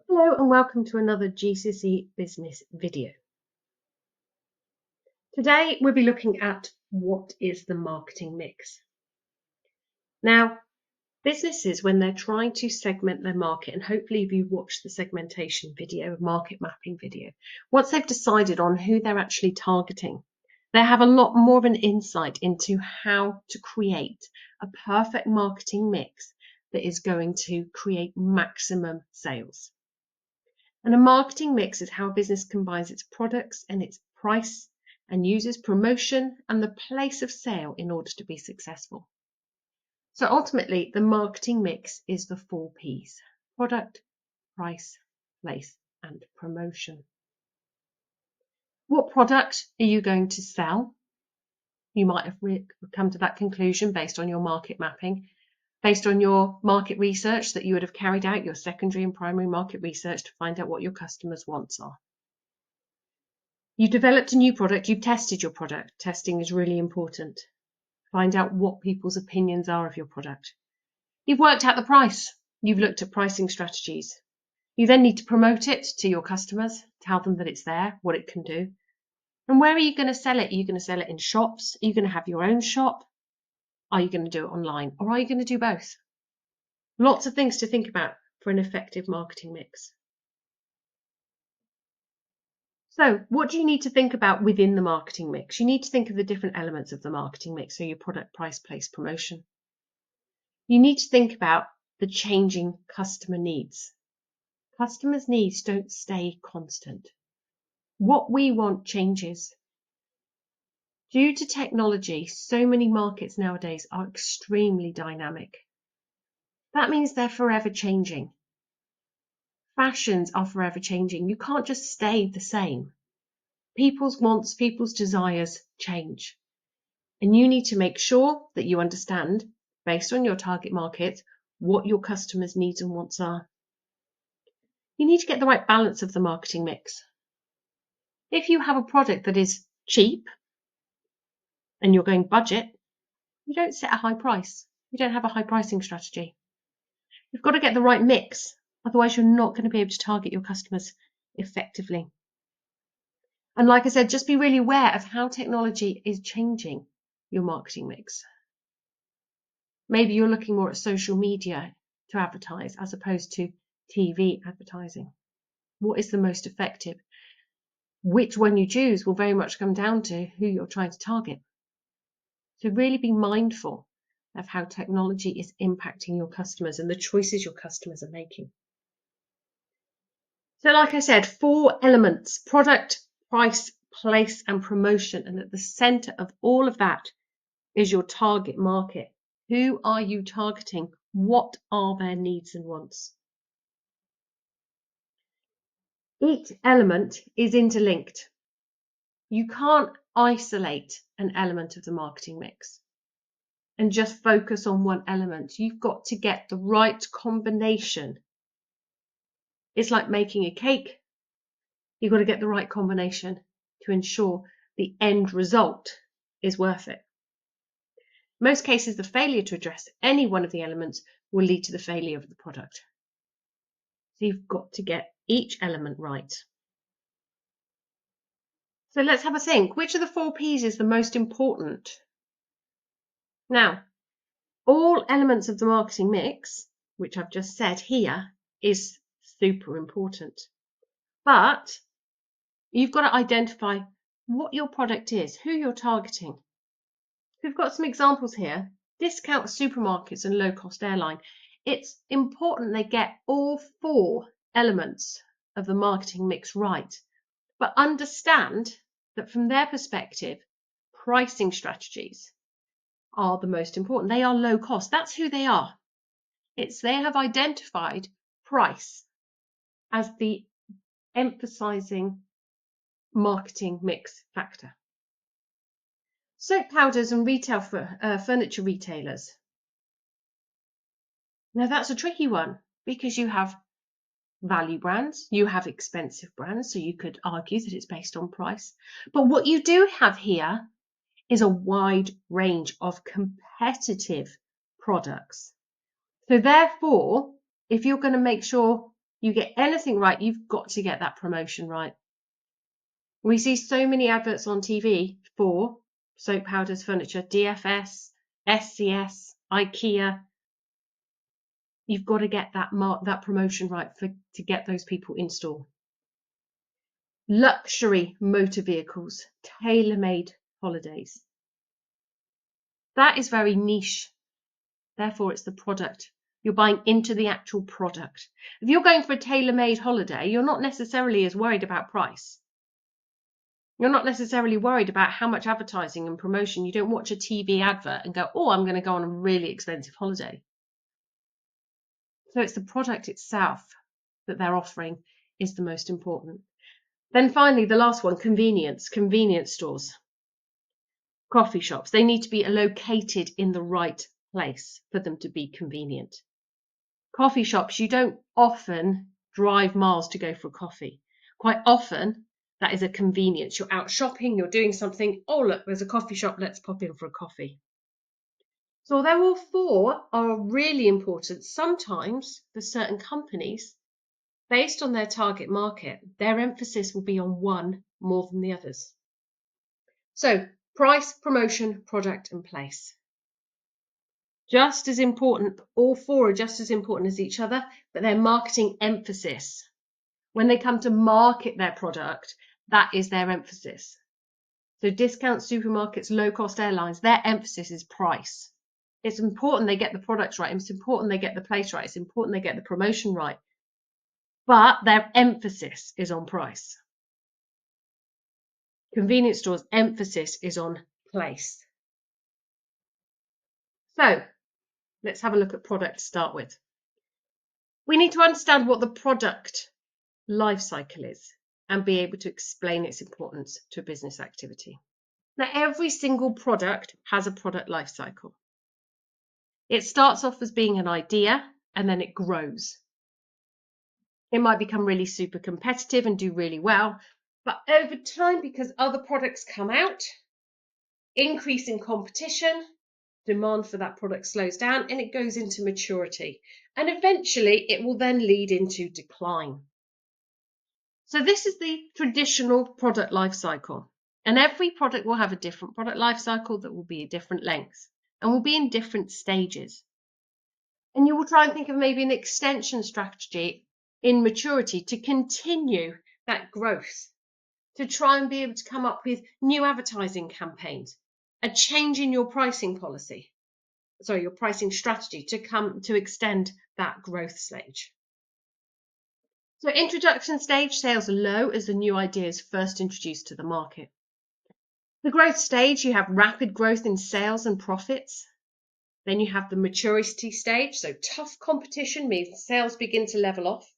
Hello and welcome to another GCSE business video. Today we'll be looking at what is the marketing mix. Now, businesses, when they're trying to segment their market, and hopefully if you watch the segmentation video, market mapping video, once they've decided on who they're actually targeting, they have a lot more of an insight into how to create a perfect marketing mix that is going to create maximum sales. And a marketing mix is how a business combines its products and its price and uses promotion and the place of sale in order to be successful. So ultimately, the marketing mix is the 4 Ps: product, price, place, and promotion. What product are you going to sell? You might have come to that conclusion based on your market mapping, based on your market research that you would have carried out, your secondary and primary market research to find out what your customers' wants are. You've developed a new product, you've tested your product. Testing is really important. Find out what people's opinions are of your product. You've worked out the price. You've looked at pricing strategies. You then need to promote it to your customers, tell them that it's there, what it can do. And where are you going to sell it? Are you going to sell it in shops? Are you going to have your own shop? Are you going to do it online? Or are you going to do both? Lots of things to think about for an effective marketing mix. So what do you need to think about within the marketing mix? You need to think of the different elements of the marketing mix. So your product, price, place, promotion. You need to think about the changing customer needs. Customers' needs don't stay constant. What we want changes. Due to technology, so many markets nowadays are extremely dynamic. That means they're forever changing. Fashions are forever changing. You can't just stay the same. People's wants, people's desires change. And you need to make sure that you understand, based on your target market, what your customers' needs and wants are. You need to get the right balance of the marketing mix. If you have a product that is cheap and you're going budget, you don't set a high price. You don't have a high pricing strategy. You've got to get the right mix. Otherwise, you're not going to be able to target your customers effectively. And like I said, just be really aware of how technology is changing your marketing mix. Maybe you're looking more at social media to advertise as opposed to TV advertising. What is the most effective? Which one you choose will very much come down to who you're trying to target. So really be mindful of how technology is impacting your customers and the choices your customers are making. So like I said, 4 elements: product, price, place, and promotion. And at the center of all of that is your target market. Who are you targeting? What are their needs and wants? Each element is interlinked. You can't isolate an element of the marketing mix and just focus on one element. You've got to get the right combination. It's like making a cake. You've got to get the right combination to ensure the end result is worth it. In most cases, the failure to address any one of the elements will lead to the failure of the product. So you've got to get each element right. So let's have a think. Which of the 4 Ps is the most important? Now, all elements of the marketing mix, which I've just said here, is super important. But you've got to identify what your product is, who you're targeting. We've got some examples here. Discount supermarkets and low-cost airline. It's important they get all 4 elements of the marketing mix right. But understand that from their perspective, pricing strategies are the most important. They are low cost. That's who they are. They have identified price as the emphasizing marketing mix factor. Soap powders and retail furniture retailers. Now that's a tricky one because you have value brands, you have expensive brands, so you could argue that it's based on price. But what you do have here is a wide range of competitive products. So therefore, if you're going to make sure You get anything right, you've got to get that promotion right. We see so many adverts on TV for soap, powders, furniture, DFS, SCS, IKEA. You've got to get that promotion right to get those people in store. Luxury motor vehicles, tailor-made holidays. That is very niche. Therefore, it's the product. You're buying into the actual product. If you're going for a tailor-made holiday, you're not necessarily as worried about price. You're not necessarily worried about how much advertising and promotion. You don't watch a TV advert and go, oh, I'm going to go on a really expensive holiday. So it's the product itself that they're offering is the most important. Then finally, the last one, convenience stores, coffee shops. They need to be located in the right place for them to be convenient. Coffee shops, you don't often drive miles to go for a coffee. Quite often, that is a convenience. You're out shopping, you're doing something. Oh, look, there's a coffee shop. Let's pop in for a coffee. So although all four are really important, sometimes for certain companies, based on their target market, their emphasis will be on one more than the others. So price, promotion, product, and place. Just as important, all four are just as important as each other, but their marketing emphasis. When they come to market their product, that is their emphasis. So discount supermarkets, low-cost airlines, their emphasis is price. It's important they get the products right. It's important they get the place right. It's important they get the promotion right. But their emphasis is on price. Convenience stores' emphasis is on place. So let's have a look at product to start with. We need to understand what the product life cycle is and be able to explain its importance to a business activity. Now, every single product has a product life cycle. It starts off as being an idea and then it grows. It might become really super competitive and do really well, but over time, because other products come out, increase in competition, demand for that product slows down and it goes into maturity. And eventually it will then lead into decline. So this is the traditional product life cycle. And every product will have a different product life cycle that will be a different length and will be in different stages. And you will try and think of maybe an extension strategy in maturity to continue that growth, to try and be able to come up with new advertising campaigns, a change in your pricing policy, your pricing strategy to extend that growth stage. So introduction stage, sales are low as the new idea is first introduced to the market. The growth stage, you have rapid growth in sales and profits. Then you have the maturity stage, so tough competition means sales begin to level off.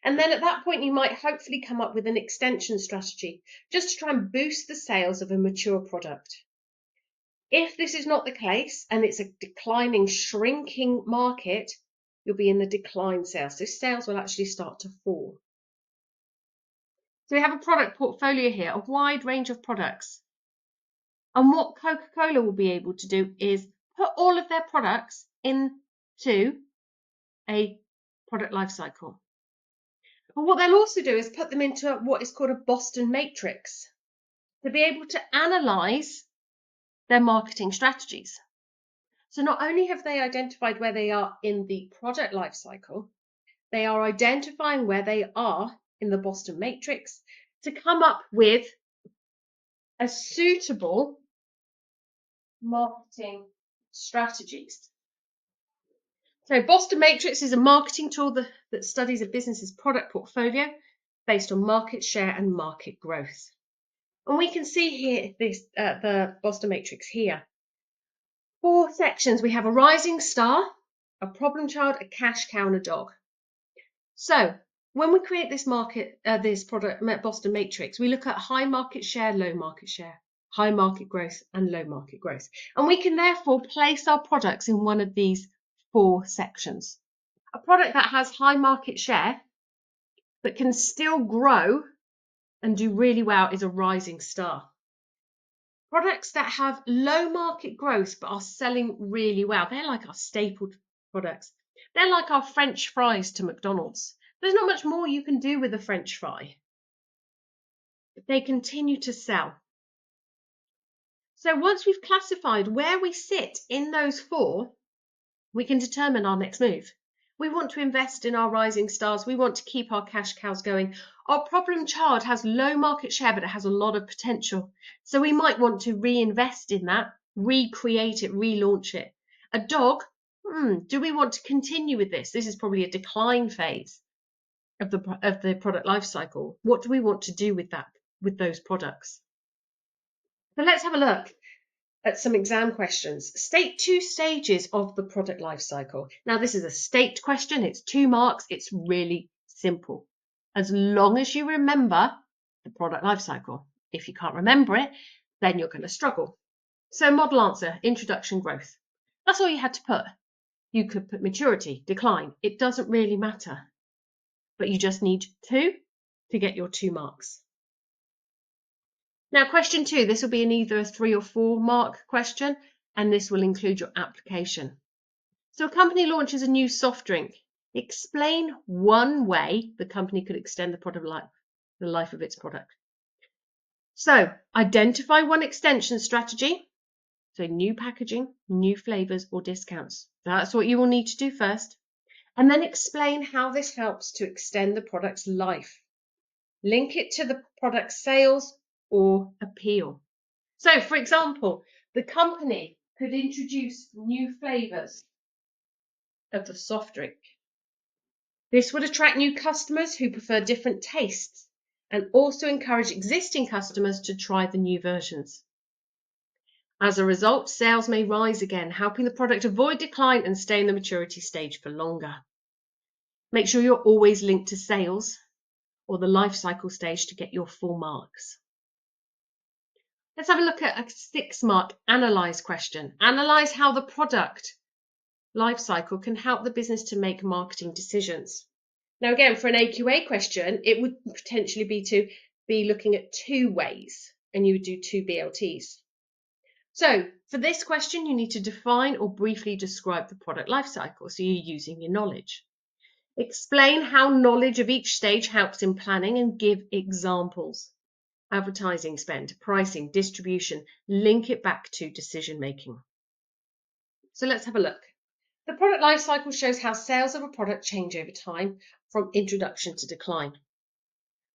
And then at that point, you might hopefully come up with an extension strategy just to try and boost the sales of a mature product. If this is not the case and it's a declining, shrinking market, you'll be in the decline sales. So sales will actually start to fall. So we have a product portfolio here, a wide range of products. And what Coca-Cola will be able to do is put all of their products into a product life cycle. But what they'll also do is put them into what is called a Boston matrix to be able to analyze their marketing strategies. So not only have they identified where they are in the product life cycle, they are identifying where they are in the Boston matrix to come up with a suitable marketing strategies. So Boston Matrix is a marketing tool that studies a business's product portfolio based on market share and market growth. And we can see here the Boston Matrix here. 4 sections. We have a rising star, a problem child, a cash cow, and a dog. So when we create this product Boston Matrix, we look at high market share, low market share, high market growth, and low market growth. And we can therefore place our products in one of these 4 sections. A product that has high market share but can still grow and do really well is a rising star. Products that have low market growth but are selling really well, they're like our staple products. They're like our French fries to McDonald's. There's not much more you can do with a French fry. They continue to sell. So once we've classified where we sit in those four, we can determine our next move. We want to invest in our rising stars. We want to keep our cash cows going. Our problem child has low market share, but it has a lot of potential. So we might want to reinvest in that, recreate it, relaunch it. A dog, do we want to continue with this? This is probably a decline phase of the product life cycle. What do we want to do with that, with those products? So let's have a look at some exam questions. State 2 stages of the product life cycle. Now, this is a state question. It's 2 marks. It's really simple. As long as you remember the product life cycle. If you can't remember it, then you're going to struggle. So model answer, introduction, growth. That's all you had to put. You could put maturity, decline. It doesn't really matter. But you just need 2 to get your 2 marks. Now, question 2, this will be in either a 3 or 4 mark question, and this will include your application. So a company launches a new soft drink. Explain one way the company could extend the life of its product. So identify one extension strategy. So new packaging, new flavors, or discounts. That's what you will need to do first. And then explain how this helps to extend the product's life. Link it to the product sales or appeal. So, for example, the company could introduce new flavors of the soft drink. This would attract new customers who prefer different tastes and also encourage existing customers to try the new versions. As a result, sales may rise again, helping the product avoid decline and stay in the maturity stage for longer. Make sure you're always linked to sales or the life cycle stage to get your full marks. Let's have a look at a 6 mark analyze question. Analyze how the product life cycle can help the business to make marketing decisions. Now again, for an AQA question, it would potentially be looking at 2 ways, and you would do 2 BLTs. So for this question, you need to define or briefly describe the product life cycle. So you're using your knowledge. Explain how knowledge of each stage helps in planning and give examples. Advertising spend, pricing, distribution, link it back to decision making. So let's have a look. The product life cycle shows how sales of a product change over time from introduction to decline.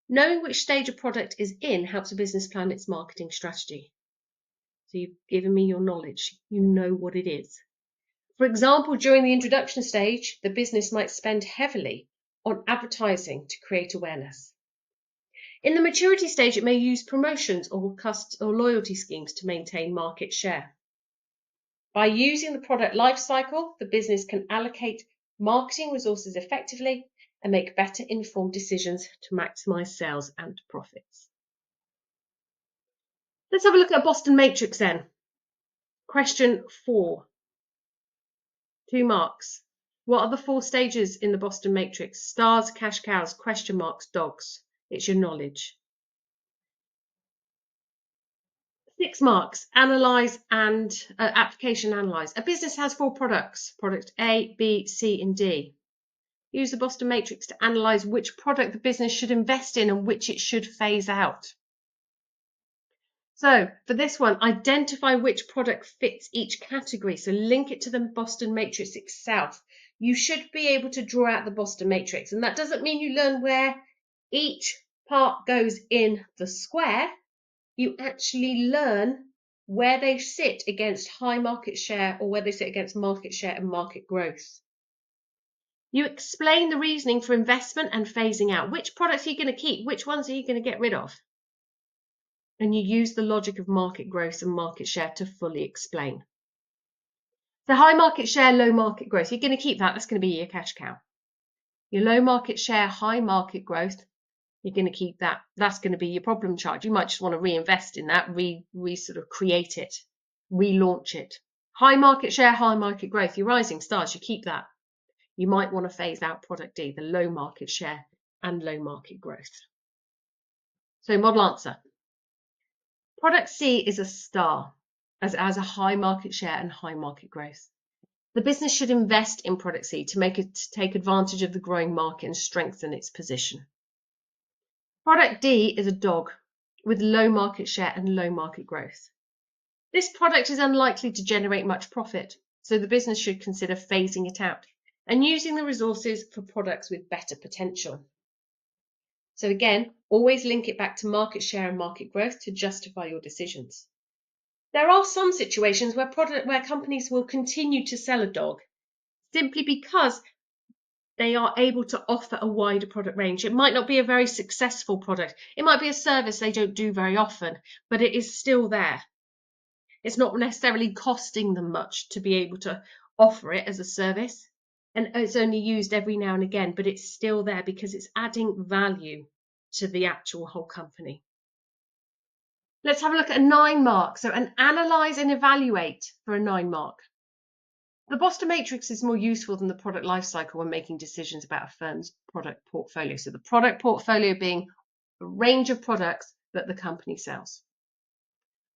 Knowing which stage a product is in helps a business plan its marketing strategy. So you've given me your knowledge. You know what it is. For example, during the introduction stage, the business might spend heavily on advertising to create awareness. In the maturity stage, it may use promotions or loyalty schemes to maintain market share. By using the product life cycle, the business can allocate marketing resources effectively and make better informed decisions to maximize sales and profits. Let's have a look at a Boston Matrix then. Question 4. 2 marks. What are the 4 stages in the Boston Matrix? Stars, cash cows, question marks, dogs. It's your knowledge. 6 marks. Analyze and application analyze. A business has 4 products. Product A, B, C, and D. Use the Boston Matrix to analyze which product the business should invest in and which it should phase out. So for this one, identify which product fits each category. So link it to the Boston Matrix itself. You should be able to draw out the Boston Matrix. And that doesn't mean you learn where each part goes in the square. You actually learn where they sit against high market share or where they sit against market share and market growth. You explain the reasoning for investment and phasing out. Which products are you going to keep? Which ones are you going to get rid of? And you use the logic of market growth and market share to fully explain. The high market share, low market growth, you're going to keep that. That's going to be your cash cow. Your low market share, high market growth, you're going to keep that. That's going to be your problem child. You might just want to reinvest in that, sort of create it, relaunch it. High market share, high market growth, your rising stars, you keep that. You might want to phase out product D, the low market share and low market growth. So model answer. Product C is a star as it has a high market share and high market growth. The business should invest in product C to take advantage of the growing market and strengthen its position. Product D is a dog with low market share and low market growth. This product is unlikely to generate much profit, so the business should consider phasing it out and using the resources for products with better potential. So again, always link it back to market share and market growth to justify your decisions. There are some situations where companies will continue to sell a dog simply because they are able to offer a wider product range. It might not be a very successful product. It might be a service they don't do very often, but it is still there. It's not necessarily costing them much to be able to offer it as a service, and it's only used every now and again, but it's still there because it's adding value to the actual whole company. Let's have a look at a 9 mark. So an analyze and evaluate for a 9 mark. The Boston Matrix is more useful than the product lifecycle when making decisions about a firm's product portfolio. So the product portfolio being a range of products that the company sells.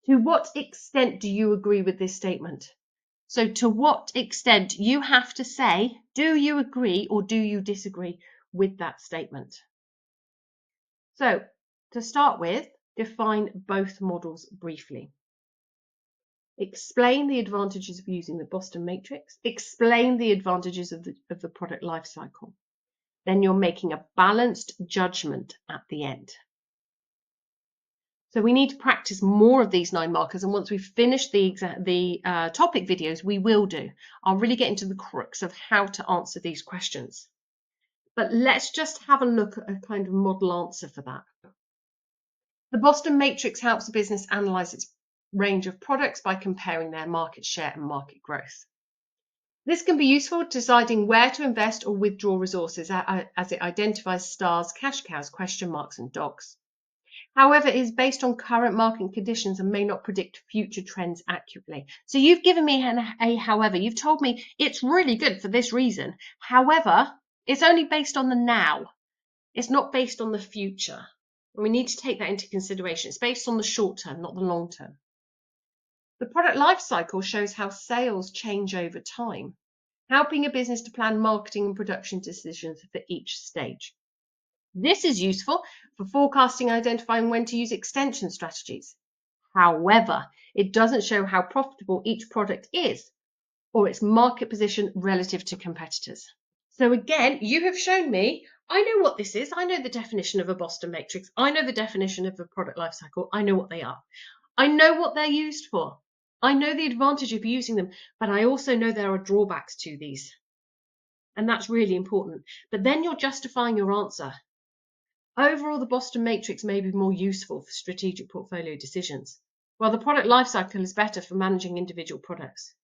To what extent do you agree with this statement? So to what extent you have to say, do you agree or do you disagree with that statement? So to start with, define both models briefly. Explain the advantages of using the Boston Matrix. Explain the advantages of the product life cycle. Then you're making a balanced judgment at the end. So we need to practice more of these 9 markers, and once we've finished the topic videos, we will do. I'll really get into the crux of how to answer these questions. But let's just have a look at a kind of model answer for that. The Boston Matrix helps a business analyze its range of products by comparing their market share and market growth. This can be useful deciding where to invest or withdraw resources as it identifies stars, cash cows, question marks, and dogs. However, it is based on current market conditions and may not predict future trends accurately. So you've given me however. You've told me it's really good for this reason. However, it's only based on the now. It's not based on the future. And we need to take that into consideration. It's based on the short term, not the long term. The product life cycle shows how sales change over time, helping a business to plan marketing and production decisions for each stage. This is useful for forecasting and identifying when to use extension strategies. However, it doesn't show how profitable each product is or its market position relative to competitors. So again, you have shown me, I know what this is. I know the definition of a Boston Matrix. I know the definition of a product life cycle. I know what they are. I know what they're used for. I know the advantage of using them, but I also know there are drawbacks to these. And that's really important. But then you're justifying your answer. Overall, the Boston Matrix may be more useful for strategic portfolio decisions, while the product lifecycle is better for managing individual products.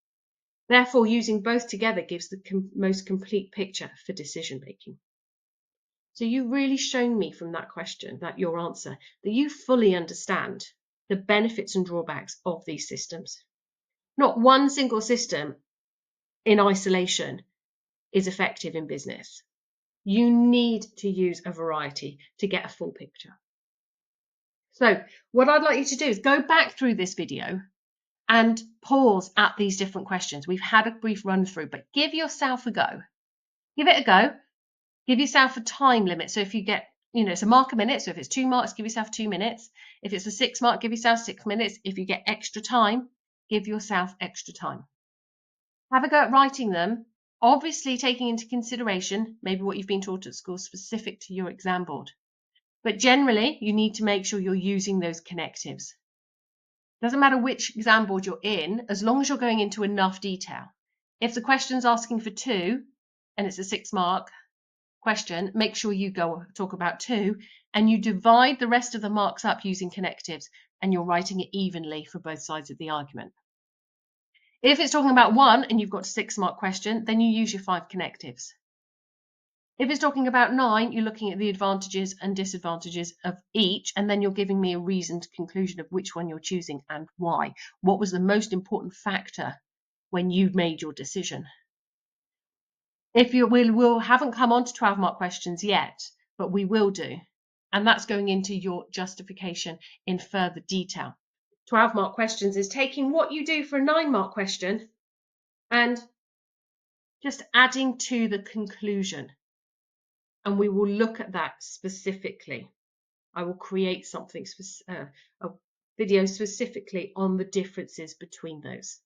Therefore, using both together gives the most complete picture for decision making. So you've really shown me from that question, that your answer, that you fully understand the benefits and drawbacks of these systems. Not one single system in isolation is effective in business. You need to use a variety to get a full picture. So what I'd like you to do is go back through this video and pause at these different questions. We've had a brief run through, but give yourself a go. Give it a go. Give yourself a time limit. So if you get, it's a mark a minute. So if it's 2 marks, give yourself 2 minutes. If it's a 6 mark, give yourself 6 minutes. If you get extra time, give yourself extra time. Have a go at writing them, obviously taking into consideration maybe what you've been taught at school specific to your exam board. But generally, you need to make sure you're using those connectives. Doesn't matter which exam board you're in, as long as you're going into enough detail. If the question's asking for 2 and it's a 6 mark question, make sure you go talk about 2 and you divide the rest of the marks up using connectives and you're writing it evenly for both sides of the argument. If it's talking about 1 and you've got a 6 mark question, then you use your 5 connectives. If it's talking about 9, you're looking at the advantages and disadvantages of each, and then you're giving me a reasoned conclusion of which one you're choosing and why. What was the most important factor when you made your decision? If we haven't come on to 12 mark questions yet, but we will do. And that's going into your justification in further detail. 12 mark questions is taking what you do for a 9 mark question and just adding to the conclusion. And we will look at that specifically. I will create something, a video specifically on the differences between those.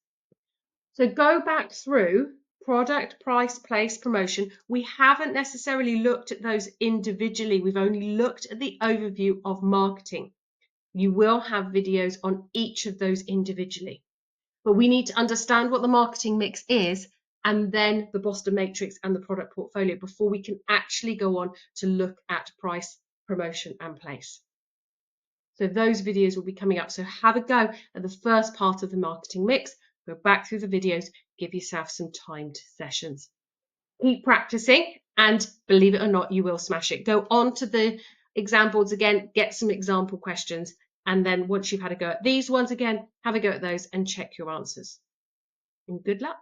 So go back through product, price, place, promotion. We haven't necessarily looked at those individually. We've only looked at the overview of marketing. You will have videos on each of those individually. But we need to understand what the marketing mix is and then the Boston Matrix and the product portfolio before we can actually go on to look at price, promotion and place. So those videos will be coming up. So have a go at the first part of the marketing mix. Go back through the videos, give yourself some timed sessions. Keep practicing and believe it or not, you will smash it. Go on to the exam boards again, get some example questions. And then once you've had a go at these ones again, have a go at those and check your answers. And good luck.